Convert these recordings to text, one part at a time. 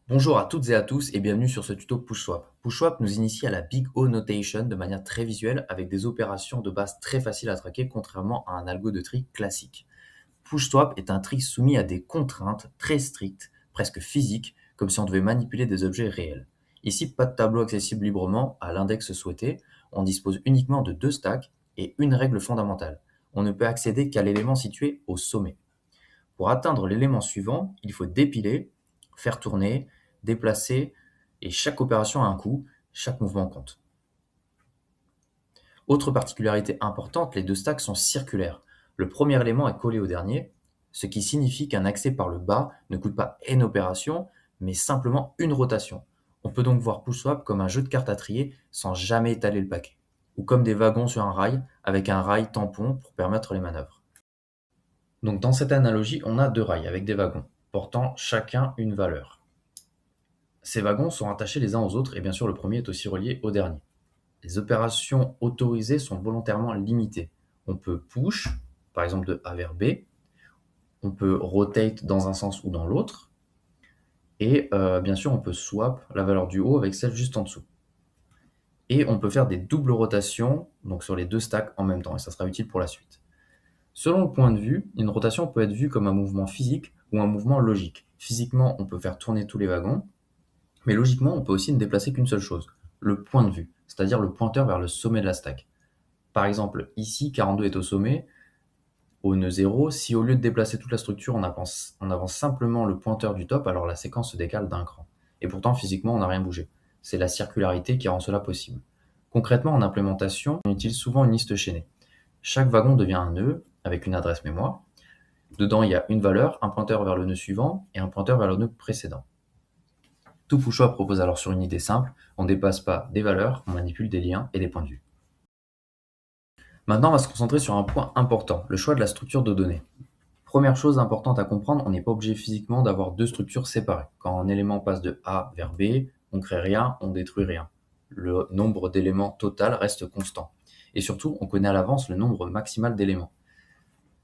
Bonjour à toutes et à tous et bienvenue sur ce tuto PushSwap. PushSwap nous initie à la Big O Notation de manière très visuelle avec des opérations de base très faciles à traquer contrairement à un algo de tri classique. PushSwap est un tri soumis à des contraintes très strictes, presque physiques, comme si on devait manipuler des objets réels. Ici, pas de tableau accessible librement à l'index souhaité, on dispose uniquement de deux stacks et une règle fondamentale. On ne peut accéder qu'à l'élément situé au sommet. Pour atteindre l'élément suivant, il faut dépiler, faire tourner, déplacer, et chaque opération a un coût, chaque mouvement compte. Autre particularité importante, les deux stacks sont circulaires. Le premier élément est collé au dernier, ce qui signifie qu'un accès par le bas ne coûte pas une opération, mais simplement une rotation. On peut donc voir PushSwap comme un jeu de cartes à trier sans jamais étaler le paquet, ou comme des wagons sur un rail avec un rail tampon pour permettre les manœuvres. Donc dans cette analogie, on a deux rails avec des wagons, portant chacun une valeur. Ces wagons sont attachés les uns aux autres et bien sûr le premier est aussi relié au dernier. Les opérations autorisées sont volontairement limitées. On peut push, par exemple de A vers B, on peut rotate dans un sens ou dans l'autre, et bien sûr on peut swap la valeur du haut avec celle juste en dessous. Et on peut faire des doubles rotations, donc sur les deux stacks en même temps, et ça sera utile pour la suite. Selon le point de vue, une rotation peut être vue comme un mouvement physique ou un mouvement logique. Physiquement, on peut faire tourner tous les wagons, mais logiquement, on peut aussi ne déplacer qu'une seule chose, le point de vue, c'est-à-dire le pointeur vers le sommet de la stack. Par exemple, ici, 42 est au sommet, au nœud 0, si au lieu de déplacer toute la structure, on avance simplement le pointeur du top, alors la séquence se décale d'un cran. Et pourtant, physiquement, on n'a rien bougé. C'est la circularité qui rend cela possible. Concrètement, en implémentation, on utilise souvent une liste chaînée. Chaque wagon devient un nœud avec une adresse mémoire. Dedans, il y a une valeur, un pointeur vers le nœud suivant et un pointeur vers le nœud précédent. Tout PushSwap propose alors sur une idée simple, on ne dépasse pas des valeurs, on manipule des liens et des points de vue. Maintenant, on va se concentrer sur un point important, le choix de la structure de données. Première chose importante à comprendre, on n'est pas obligé physiquement d'avoir deux structures séparées. Quand un élément passe de A vers B, on crée rien, on détruit rien. Le nombre d'éléments total reste constant. Et surtout, on connaît à l'avance le nombre maximal d'éléments.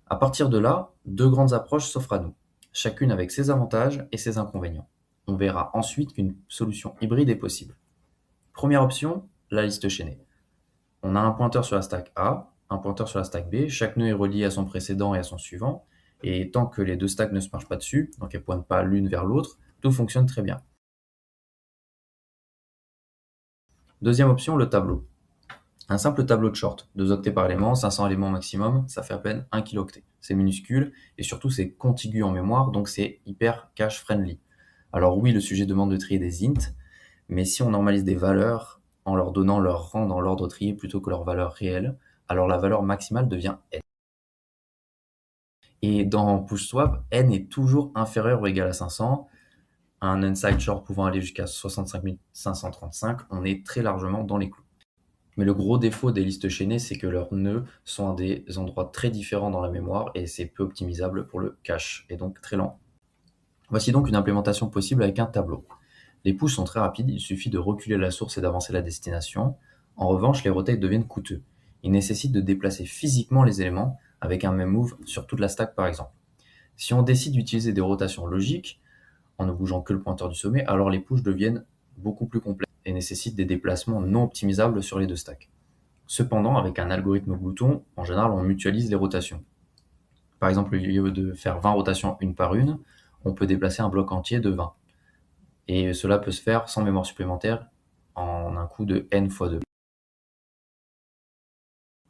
À partir de là, deux grandes approches s'offrent à nous, chacune avec ses avantages et ses inconvénients. On verra ensuite qu'une solution hybride est possible. Première option, la liste chaînée. On a un pointeur sur la stack A, un pointeur sur la stack B, chaque nœud est relié à son précédent et à son suivant, et tant que les deux stacks ne se marchent pas dessus, donc elles ne pointent pas l'une vers l'autre, tout fonctionne très bien. Deuxième option, le tableau. Un simple tableau de short, 2 octets par élément, 500 éléments maximum, ça fait à peine 1 kilooctet. C'est minuscule et surtout c'est contigu en mémoire, donc c'est hyper cache friendly. Alors oui, le sujet demande de trier des ints, mais si on normalise des valeurs en leur donnant leur rang dans l'ordre trié plutôt que leur valeur réelle, alors la valeur maximale devient n. Et dans PushSwap, n est toujours inférieur ou égal à 500. Un unsigned short pouvant aller jusqu'à 65 535, on est très largement dans les clous. Mais le gros défaut des listes chaînées, c'est que leurs nœuds sont à des endroits très différents dans la mémoire et c'est peu optimisable pour le cache et donc très lent. Voici donc une implémentation possible avec un tableau. Les pushes sont très rapides, il suffit de reculer la source et d'avancer la destination. En revanche, les rotates deviennent coûteux. Ils nécessitent de déplacer physiquement les éléments avec un même move sur toute la stack par exemple. Si on décide d'utiliser des rotations logiques, en ne bougeant que le pointeur du sommet, alors les pushes deviennent beaucoup plus complexes et nécessitent des déplacements non optimisables sur les deux stacks. Cependant, avec un algorithme glouton, en général, on mutualise les rotations. Par exemple, au lieu de faire 20 rotations une par une, on peut déplacer un bloc entier de 20. Et cela peut se faire sans mémoire supplémentaire en un coup de n fois 2.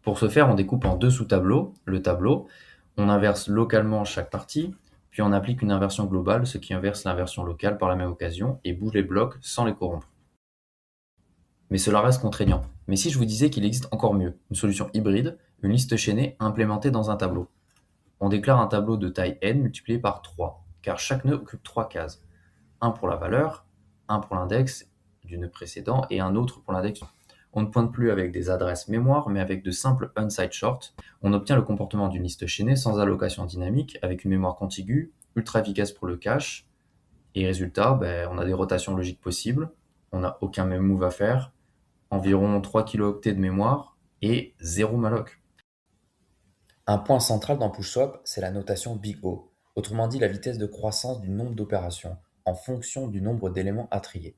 Pour ce faire, on découpe en deux sous-tableaux le tableau, on inverse localement chaque partie, puis on applique une inversion globale, ce qui inverse l'inversion locale par la même occasion et bouge les blocs sans les corrompre. Mais cela reste contraignant. Mais si je vous disais qu'il existe encore mieux, une solution hybride, une liste chaînée implémentée dans un tableau. On déclare un tableau de taille n multiplié par 3, car chaque nœud occupe 3 cases. Un pour la valeur, un pour l'index du nœud précédent et un autre pour l'index. On ne pointe plus avec des adresses mémoire, mais avec de simples unsigned short. On obtient le comportement d'une liste chaînée sans allocation dynamique, avec une mémoire contiguë, ultra efficace pour le cache. Et résultat, on a des rotations logiques possibles, on n'a aucun même move à faire, environ 3 kilooctets de mémoire et 0 malloc. Un point central dans PushSwap, c'est la notation Big O, autrement dit la vitesse de croissance du nombre d'opérations. en fonction du nombre d'éléments à trier.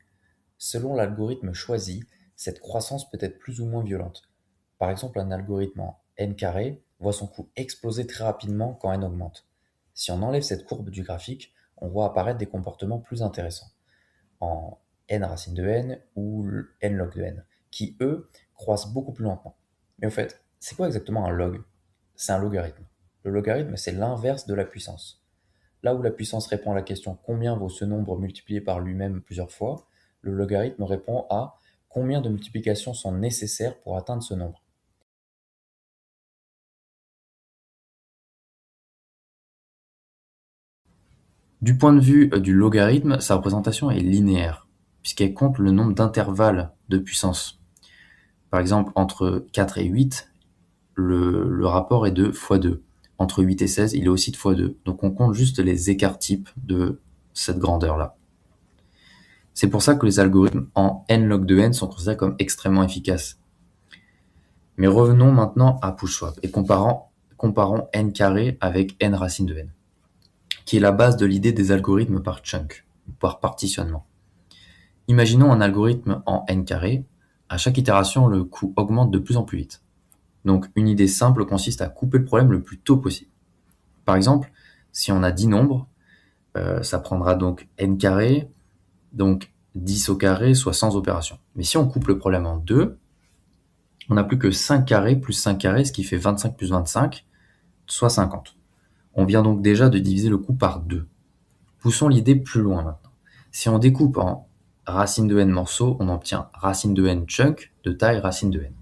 Selon l'algorithme choisi, cette croissance peut être plus ou moins violente. Par exemple, un algorithme en n carré voit son coût exploser très rapidement quand n augmente. Si on enlève cette courbe du graphique, on voit apparaître des comportements plus intéressants, en n racine de n ou n log de n, qui eux croissent beaucoup plus lentement. Mais au fait, c'est quoi exactement un log? C'est un logarithme. Le logarithme, c'est l'inverse de la puissance. Là où la puissance répond à la question combien vaut ce nombre multiplié par lui-même plusieurs fois, le logarithme répond à combien de multiplications sont nécessaires pour atteindre ce nombre. Du point de vue du logarithme, sa représentation est linéaire, puisqu'elle compte le nombre d'intervalles de puissance. Par exemple, entre 4 et 8, le rapport est de fois 2. Entre 8 et 16, il est aussi de fois 2. Donc on compte juste les écarts types de cette grandeur-là. C'est pour ça que les algorithmes en n log de n sont considérés comme extrêmement efficaces. Mais revenons maintenant à push swap et comparons n carré avec n racine de n, qui est la base de l'idée des algorithmes par chunk, ou par partitionnement. Imaginons un algorithme en n carré. À chaque itération, le coût augmente de plus en plus vite. Donc une idée simple consiste à couper le problème le plus tôt possible. Par exemple, si on a 10 nombres, ça prendra donc n carré, donc 10 au carré, soit 100 opérations. Mais si on coupe le problème en deux, on n'a plus que 5 carrés plus 5 carrés, ce qui fait 25 plus 25, soit 50. On vient donc déjà de diviser le coût par 2. Poussons l'idée plus loin maintenant. Si on découpe en racine de n morceaux, on obtient racine de n chunk de taille racine de n.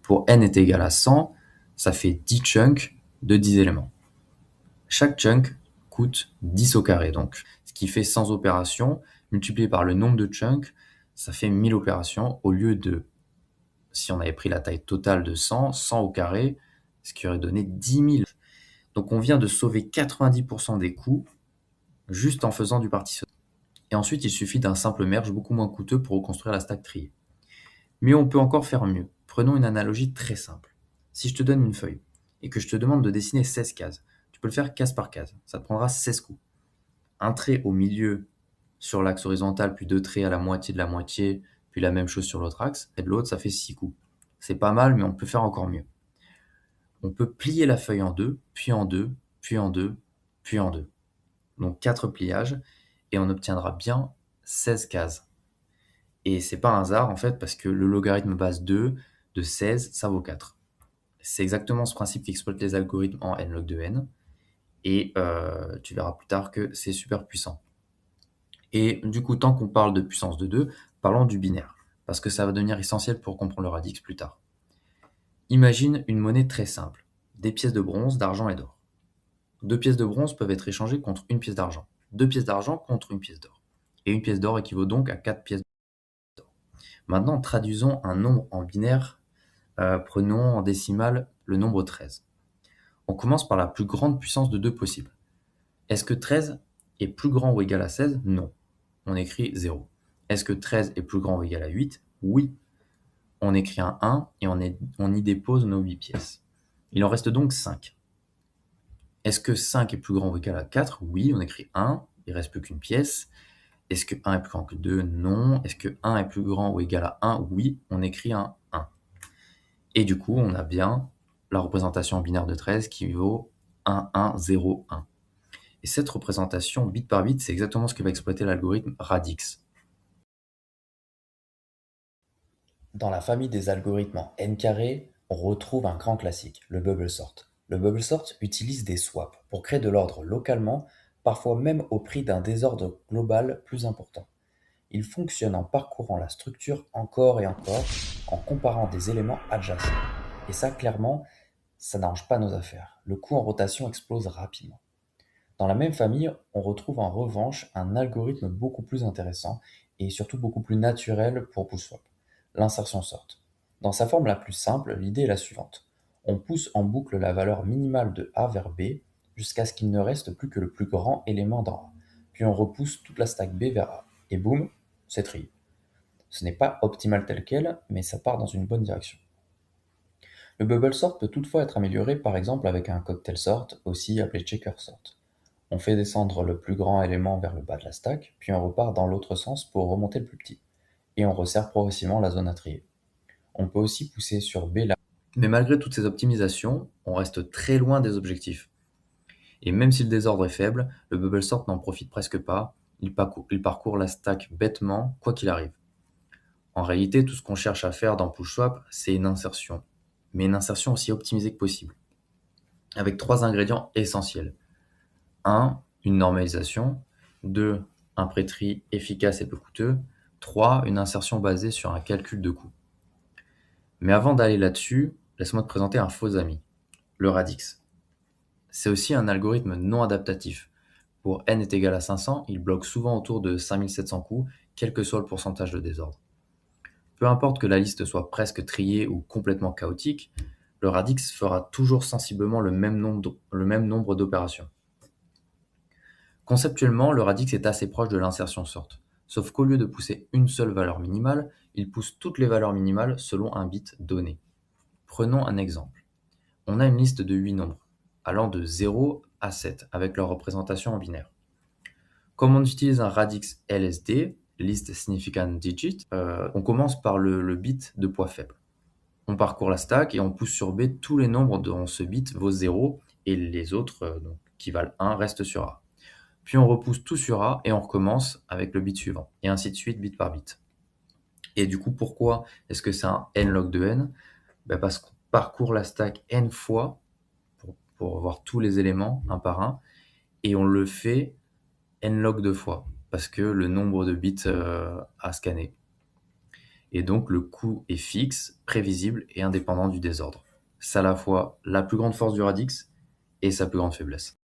Pour n est égal à 100, ça fait 10 chunks de 10 éléments. Chaque chunk coûte 10 au carré, donc, ce qui fait 100 opérations, multiplié par le nombre de chunks, ça fait 1000 opérations, au lieu de, si on avait pris la taille totale de 100, 100 au carré, ce qui aurait donné 10 000. Donc on vient de sauver 90% des coûts, juste en faisant du partitionnement. Et ensuite, il suffit d'un simple merge beaucoup moins coûteux pour reconstruire la stack triée. Mais on peut encore faire mieux. Prenons une analogie très simple. Si je te donne une feuille et que je te demande de dessiner 16 cases, tu peux le faire case par case. Ça te prendra 16 coups. Un trait au milieu sur l'axe horizontal, puis deux traits à la moitié de la moitié, puis la même chose sur l'autre axe, et de l'autre, ça fait 6 coups. C'est pas mal, mais on peut faire encore mieux. On peut plier la feuille en deux, puis en deux, puis en deux, puis en deux. Donc 4 pliages, et on obtiendra bien 16 cases. Et c'est pas un hasard en fait, parce que le logarithme base 2 de 16, ça vaut 4. C'est exactement ce principe qu'exploitent les algorithmes en n log de n, et tu verras plus tard que c'est super puissant. Et du coup, tant qu'on parle de puissance de 2, parlons du binaire, parce que ça va devenir essentiel pour comprendre le radix plus tard. Imagine une monnaie très simple, des pièces de bronze, d'argent et d'or. Deux pièces de bronze peuvent être échangées contre une pièce d'argent, deux pièces d'argent contre une pièce d'or. Et une pièce d'or équivaut donc à 4 pièces d'or. Maintenant, traduisons un nombre en binaire, prenons en décimale le nombre 13. On commence par la plus grande puissance de 2 possible. Est-ce que 13 est plus grand ou égal à 16? Non. On écrit 0. Est-ce que 13 est plus grand ou égal à 8? Oui. On écrit un 1 et on y dépose nos 8 pièces. Il en reste donc 5. Est-ce que 5 est plus grand ou égal à 4? Oui, on écrit 1, il ne reste plus qu'une pièce. Est-ce que 1 est plus grand que 2? Non. Est-ce que 1 est plus grand ou égal à 1? Oui, on écrit un 1. Et du coup, on a bien la représentation binaire de 13 qui vaut 1, 1, 0, 1. Et cette représentation bit par bit, c'est exactement ce que va exploiter l'algorithme Radix. Dans la famille des algorithmes en n carré, on retrouve un grand classique, le bubble sort. Le bubble sort utilise des swaps pour créer de l'ordre localement, parfois même au prix d'un désordre global plus important. Il fonctionne en parcourant la structure encore et encore, en comparant des éléments adjacents. Et ça, clairement, ça n'arrange pas nos affaires. Le coût en rotation explose rapidement. Dans la même famille, on retrouve en revanche un algorithme beaucoup plus intéressant et surtout beaucoup plus naturel pour PushSwap, l'insertion sort. Dans sa forme la plus simple, l'idée est la suivante. On pousse en boucle la valeur minimale de A vers B jusqu'à ce qu'il ne reste plus que le plus grand élément dans A. Puis on repousse toute la stack B vers A. Et boum, c'est trié. Ce n'est pas optimal tel quel, mais ça part dans une bonne direction. Le bubble sort peut toutefois être amélioré par exemple avec un cocktail sort, aussi appelé checker sort. On fait descendre le plus grand élément vers le bas de la stack, puis on repart dans l'autre sens pour remonter le plus petit. Et on resserre progressivement la zone à trier. On peut aussi pousser sur B là. Mais malgré toutes ces optimisations, on reste très loin des objectifs. Et même si le désordre est faible, le bubble sort n'en profite presque pas, il parcourt la stack bêtement, quoi qu'il arrive. En réalité, tout ce qu'on cherche à faire dans PushSwap, c'est une insertion. Mais une insertion aussi optimisée que possible, avec 3 ingrédients essentiels. 1. Une normalisation. 2. Un pré-tri efficace et peu coûteux. 3. Une insertion basée sur un calcul de coût. Mais avant d'aller là-dessus, laisse-moi te présenter un faux ami, le Radix. C'est aussi un algorithme non adaptatif. Pour n est égal à 500, il bloque souvent autour de 5700 coups, quel que soit le pourcentage de désordre. Peu importe que la liste soit presque triée ou complètement chaotique, le radix fera toujours sensiblement le même nombre d'opérations. Conceptuellement, le radix est assez proche de l'insertion sort, sauf qu'au lieu de pousser une seule valeur minimale, il pousse toutes les valeurs minimales selon un bit donné. Prenons un exemple. On a une liste de 8 nombres, allant de 0 à 7, avec leur représentation en binaire. Comme on utilise un radix LSD, Least Significant Digit, on commence par le bit de poids faible. On parcourt la stack et on pousse sur B tous les nombres dont ce bit vaut 0 et les autres, qui valent 1, restent sur A. Puis on repousse tout sur A et on recommence avec le bit suivant, et ainsi de suite, bit par bit. Et du coup, pourquoi est-ce que c'est un n log de n? Parce qu'on parcourt la stack n fois pour voir tous les éléments un par un, et on le fait n log de fois, parce que le nombre de bits à scanner. Et donc le coût est fixe, prévisible et indépendant du désordre. C'est à la fois la plus grande force du radix et sa plus grande faiblesse.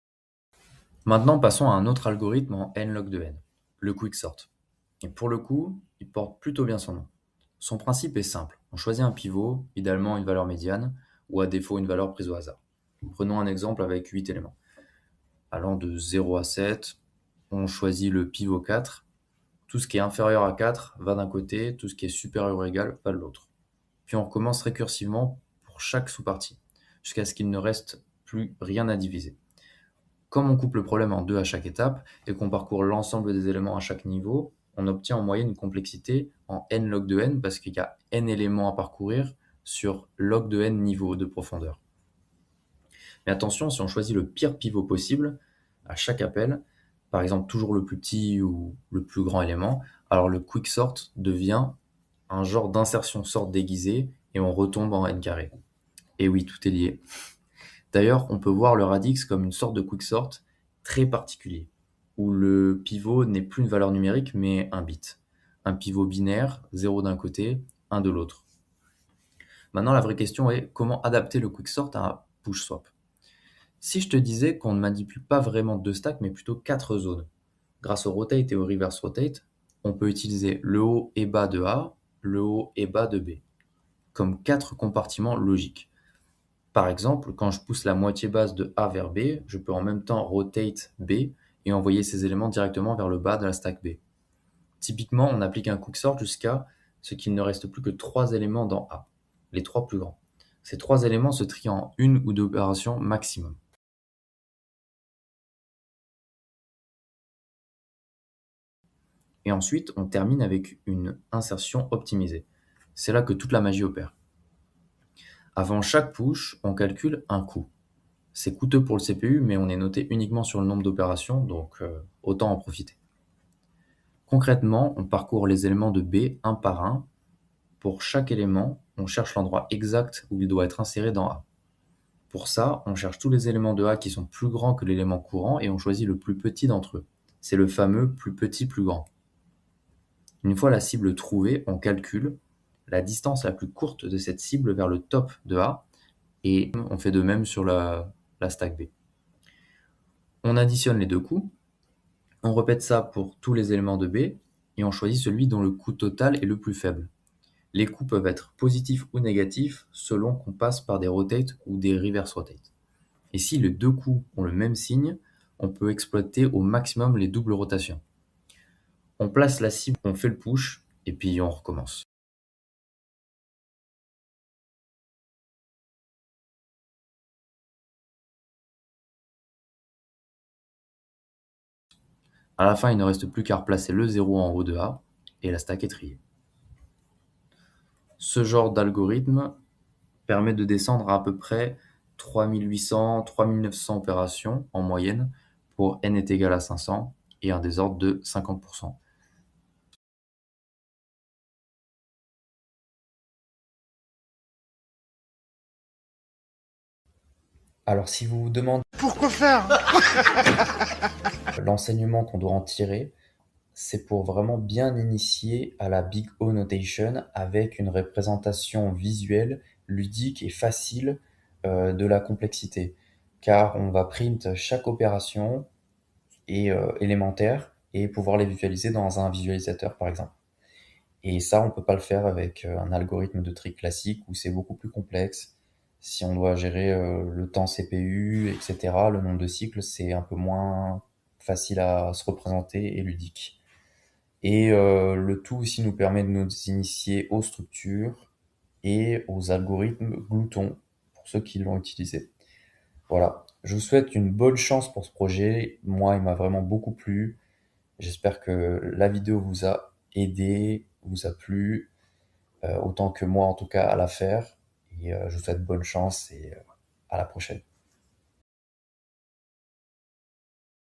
Maintenant, passons à un autre algorithme en n log de n, le quicksort. Et pour le coup, il porte plutôt bien son nom. Son principe est simple. On choisit un pivot, idéalement une valeur médiane, ou à défaut une valeur prise au hasard. Prenons un exemple avec 8 éléments. Allant de 0 à 7, on choisit le pivot 4. Tout ce qui est inférieur à 4 va d'un côté, tout ce qui est supérieur ou égal va de l'autre. Puis on recommence récursivement pour chaque sous-partie, jusqu'à ce qu'il ne reste plus rien à diviser. Comme on coupe le problème en deux à chaque étape et qu'on parcourt l'ensemble des éléments à chaque niveau, on obtient en moyenne une complexité en n log de n parce qu'il y a n éléments à parcourir sur log de n niveaux de profondeur. Mais attention, si on choisit le pire pivot possible à chaque appel, par exemple toujours le plus petit ou le plus grand élément, alors le quicksort devient un genre d'insertion sort déguisée et on retombe en n carré. Et oui, tout est lié. D'ailleurs, on peut voir le radix comme une sorte de quicksort très particulier, où le pivot n'est plus une valeur numérique mais un bit. Un pivot binaire, 0 d'un côté, 1 de l'autre. Maintenant, la vraie question est comment adapter le quicksort à un push swap. Si je te disais qu'on ne manipule pas vraiment 2 stacks mais plutôt 4 zones, grâce au rotate et au reverse rotate, on peut utiliser le haut et bas de A, le haut et bas de B, comme 4 compartiments logiques. Par exemple, quand je pousse la moitié basse de A vers B, je peux en même temps rotate B et envoyer ces éléments directement vers le bas de la stack B. Typiquement, on applique un quicksort jusqu'à ce qu'il ne reste plus que 3 éléments dans A, les 3 plus grands. Ces 3 éléments se trient en une ou deux opérations maximum. Et ensuite, on termine avec une insertion optimisée. C'est là que toute la magie opère. Avant chaque push, on calcule un coût. C'est coûteux pour le CPU, mais on est noté uniquement sur le nombre d'opérations, donc autant en profiter. Concrètement, on parcourt les éléments de B un par un. Pour chaque élément, on cherche l'endroit exact où il doit être inséré dans A. Pour ça, on cherche tous les éléments de A qui sont plus grands que l'élément courant et on choisit le plus petit d'entre eux. C'est le fameux plus petit plus grand. Une fois la cible trouvée, on calcule la distance la plus courte de cette cible vers le top de A et on fait de même sur la stack B. On additionne les deux coûts, on répète ça pour tous les éléments de B et on choisit celui dont le coût total est le plus faible. Les coûts peuvent être positifs ou négatifs selon qu'on passe par des rotates ou des reverse rotates. Et si les deux coûts ont le même signe, on peut exploiter au maximum les doubles rotations. On place la cible, on fait le push et puis on recommence. À la fin, il ne reste plus qu'à replacer le 0 en haut de A et la stack est triée. Ce genre d'algorithme permet de descendre à peu près 3800-3900 opérations en moyenne pour n est égal à 500 et un désordre de 50%. Alors si vous vous demandez Pourquoi faire? l'enseignement qu'on doit en tirer, c'est pour vraiment bien initier à la Big O Notation avec une représentation visuelle, ludique et facile de la complexité. Car on va print chaque opération et élémentaire et pouvoir les visualiser dans un visualisateur par exemple. Et ça, on peut pas le faire avec un algorithme de tri classique où c'est beaucoup plus complexe. Si on doit gérer le temps CPU, etc., le nombre de cycles, c'est un peu moins facile à se représenter et ludique. Et le tout aussi nous permet de nous initier aux structures et aux algorithmes gloutons pour ceux qui l'ont utilisé. Voilà. Je vous souhaite une bonne chance pour ce projet. Moi, il m'a vraiment beaucoup plu. J'espère que la vidéo vous a aidé, vous a plu, autant que moi en tout cas à la faire. Et je vous souhaite bonne chance et à la prochaine.